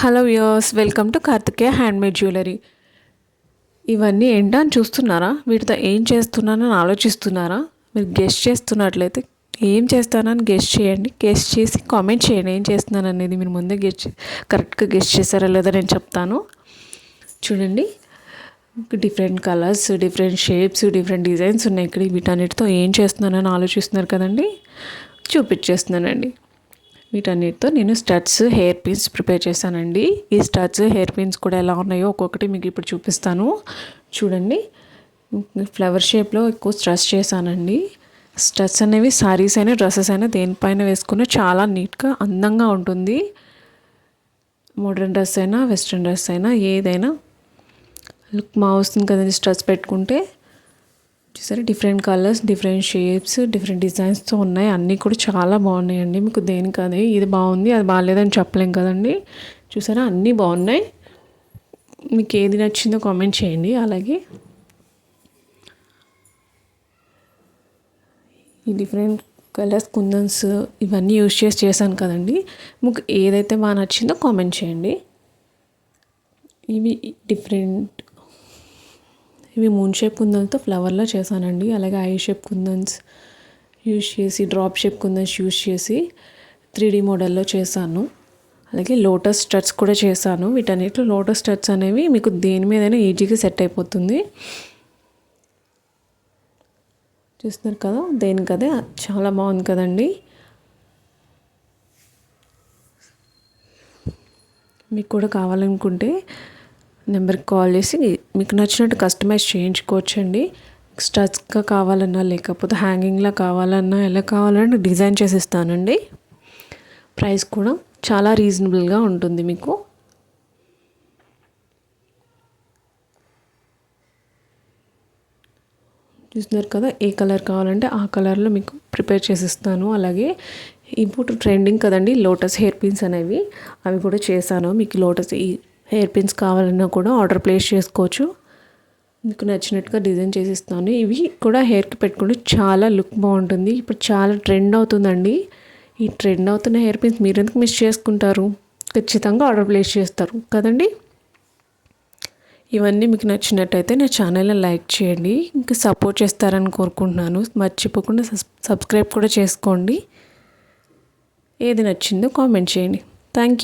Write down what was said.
Hello viewers, welcome to Karthikeya handmade jewellery. ఇవన్నీ ఏంటని చూస్తున్నారా? వీటితో ఏం చేస్తున్నానని ఆలోచిస్తున్నారా? మీరు గెస్ట్ చేస్తున్నట్లయితే ఏం చేస్తానని గెస్ట్ చేయండి. గెస్ట్ చేసి కామెంట్ చేయండి ఏం చేస్తున్నాను అనేది. మీరు ముందే కరెక్ట్గా గెస్ట్ చేస్తారా లేదా నేను చెప్తాను. చూడండి, different colours, different shapes, different designs ఉన్నాయి ఇక్కడ. వీటన్నిటితో ఏం చేస్తున్నానని ఆలోచిస్తున్నారు కదండి, చూపించేస్తున్నానండి. వీటన్నిటితో నేను స్టడ్స్, హెయిర్ పిన్స్ ప్రిపేర్ చేశానండి. ఈ స్టడ్స్, హెయిర్ పిన్స్ కూడా ఎలా ఉన్నాయో ఒక్కొక్కటి మీకు ఇప్పుడు చూపిస్తాను. చూడండి, ఫ్లవర్ షేప్లో ఎక్కువ స్టడ్స్ చేశానండి. స్టడ్స్ అనేవి సారీస్ అయినా డ్రెస్సెస్ అయినా దేనిపైన వేసుకున్న చాలా నీట్గా అందంగా ఉంటుంది. మోడర్న్ డ్రెస్ అయినా వెస్ట్రన్ డ్రెస్ అయినా ఏదైనా లుక్ బాగా వస్తుంది కదండి స్టడ్స్ పెట్టుకుంటే. చూసారా, different colours, different shapes, different డిజైన్స్తో ఉన్నాయి. అన్నీ కూడా చాలా బాగున్నాయండి. మీకు దేనికి అదే ఇది బాగుంది అది బాగాలేదని చెప్పలేం కదండి. చూసారా, అన్నీ బాగున్నాయి. మీకు ఏది నచ్చిందో కామెంట్ చేయండి. అలాగే ఈ డిఫరెంట్ కలర్స్, కుందన్స్ ఇవన్నీ యూజ్ చేశాను కదండి. మీకు ఏదైతే బాగా నచ్చిందో కామెంట్ చేయండి. ఇవి డిఫరెంట్ ఇవి మూన్ షేప్ కుందన్స్తో ఫ్లవర్లా చేశానండి. అలాగే ఐ షేప్ కుందన్స్ యూజ్ చేసి, డ్రాప్ షేప్ కుందన్స్ యూజ్ చేసి 3D మోడల్లో చేశాను. అలాగే లోటస్ స్టడ్స్ కూడా చేశాను. వీటన్నిటిలో లోటస్ స్టడ్స్ అనేవి మీకు దేని మీదైనా ఈజీగా సెట్ అయిపోతుంది. చూస్తున్నారు కదా, దేనికదే చాలా బాగుంది కదండి. మీకు కూడా కావాలనుకుంటే నెంబర్కి కాల్ చేసి మీకు నచ్చినట్టు కస్టమైజ్ చేయించుకోవచ్చండి. స్టడ్స్గా కావాలన్నా, లేకపోతే హ్యాంగింగ్లా కావాలన్నా, ఎలా కావాలన్నా డిజైన్ చేసి ఇస్తానండి. ప్రైస్ కూడా చాలా రీజనబుల్గా ఉంటుంది మీకు. చూస్తున్నారు కదా, ఏ కలర్ కావాలంటే ఆ కలర్లో మీకు ప్రిపేర్ చేసి ఇస్తాను. అలాగే ఇప్పుడు ట్రెండింగ్ కదండి లోటస్ హెయిర్ పిన్స్ అనేవి, అవి కూడా చేశాను. మీకు లోటస్ ఈ హెయిర్ పిన్స్ కావాలన్నా కూడా ఆర్డర్ ప్లేస్ చేసుకోవచ్చు. మీకు నచ్చినట్టుగా డిజైన్ చేసి ఇస్తాను. ఇవి కూడా హెయిర్కి పెట్టుకుంటే చాలా లుక్ బాగుంటుంది. ఇప్పుడు చాలా ట్రెండ్ అవుతుందండి. ఈ ట్రెండ్ అవుతున్న హెయిర్ పిన్స్ మీరు ఎందుకు మిస్ చేసుకుంటారు? ఖచ్చితంగా ఆర్డర్ ప్లేస్ చేస్తారు కదండి. ఇవన్నీ మీకు నచ్చినట్టయితే నా ఛానల్ని లైక్ చేయండి, ఇంకా సపోర్ట్ చేస్తారని కోరుకుంటున్నాను. మర్చిపోకుండా సబ్స్క్రైబ్ కూడా చేసుకోండి. ఏది నచ్చిందో కామెంట్ చేయండి. Thank you.